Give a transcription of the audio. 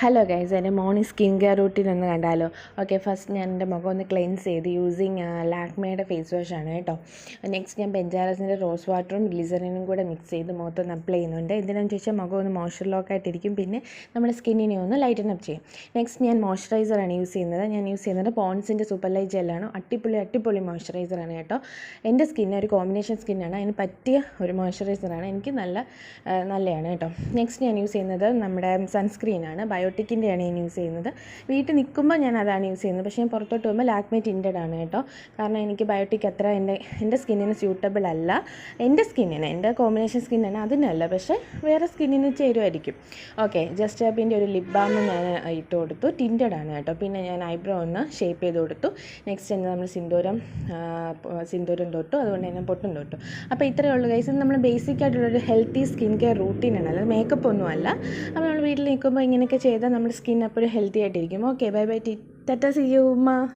Hello guys, എൻ്റെ morning skin care routine ഒന്ന് കണ്ടാലോ? ഓക്കെ, ഫസ്റ്റ് ഞാൻ എൻ്റെ മുഖം ഒന്ന് ക്ലെൻസ് ചെയ്ത് യൂസിങ് ലാക്മേയുടെ ഫേസ് വാഷാണ് കേട്ടോ. നെക്സ്റ്റ് ഞാൻ ബെഞ്ചാറസിൻ്റെ റോസ് വാട്ടറും ഗ്ലിസറിനും കൂടെ മിക്സ് ചെയ്ത് മുഖത്തൊന്ന് അപ്ലൈ ചെയ്യുന്നുണ്ട്. എന്തിനാണെന്ന് ചോദിച്ചാൽ മുഖം ഒന്ന് മോയ്സ്ചർ ലോക്കായിട്ടിരിക്കും, പിന്നെ നമ്മുടെ സ്കിന്നിനെ ഒന്ന് ലൈറ്റൻ അപ്പ് ചെയ്യും. നെക്സ്റ്റ് ഞാൻ മോയ്സ്ചറൈസറാണ് യൂസ് ചെയ്യുന്നത്. ഞാൻ യൂസ് ചെയ്യുന്നത് പോൺസിൻ്റെ സൂപ്പർ ലൈറ്റ് ജെല്ലാണ്. അടിപൊളി മോയ്സ്ചറൈസറാണ് കേട്ടോ. എൻ്റെ സ്കിന്ന് ഒരു കോമ്പിനേഷൻ സ്കിന്നാണ്, അതിന് പറ്റിയ ഒരു മോയ്സ്ചറൈസറാണ്. എനിക്ക് നല്ലതാണ് കേട്ടോ. നെക്സ്റ്റ് ഞാൻ യൂസ് ചെയ്യുന്നത് നമ്മുടെ സൺസ്ക്രീനാണ്. ബയോട്ടിക്കിൻ്റെയാണ് ഞാൻ യൂസ് ചെയ്യുന്നത്. വീട്ടിൽ നിൽക്കുമ്പോൾ ഞാൻ അതാണ് യൂസ് ചെയ്യുന്നത്. പക്ഷേ ഞാൻ പുറത്തോട്ട് പോകുമ്പോൾ ലാക്മേ ടിൻറ്റഡ് ആണ് കേട്ടോ. കാരണം എനിക്ക് ബയോട്ടിക് അത്ര എൻ്റെ സ്കിന്നിന് സ്യൂട്ടബിൾ അല്ല. എൻ്റെ കോമ്പിനേഷൻ സ്കിന്നാണ്, അതിനല്ല. പക്ഷേ വേറെ സ്കിന്നിന് ചേരുമായിരിക്കും. ഓക്കെ, ജസ്റ്റ് ആപ്പിൻ്റെ ഒരു ലിപ് ബാം ഞാൻ ഇട്ട് കൊടുത്തു. ടിൻറ്റഡ് ആണ് കേട്ടോ. പിന്നെ ഞാൻ ഐബ്രോ ഒന്ന് ഷേപ്പ് ചെയ്ത് കൊടുത്തു. നെക്സ്റ്റ് നമ്മൾ സിന്ദൂരം തൊട്ടു, അതുകൊണ്ട് തന്നെ പൊട്ടും തൊട്ടു. അപ്പോൾ ഇത്രയേ ഉള്ളൂ ഗൈസ്. ഇത് നമ്മൾ ബേസിക് ആയിട്ടുള്ളൊരു ഹെൽത്തി സ്കിൻ കെയർ റൂട്ടീനാണ്, അല്ലാതെ മേക്കപ്പ് ഒന്നും അല്ല. അപ്പോൾ നമ്മൾ വീട്ടിൽ നിൽക്കുമ്പോൾ ഇങ്ങനെയൊക്കെ ചെയ്താൽ നമ്മുടെ സ്കിൻ അപ്പോഴും ഹെൽത്തി ആയിട്ടിരിക്കും. Okay, bye bye, tata, see you ഉമ്മ.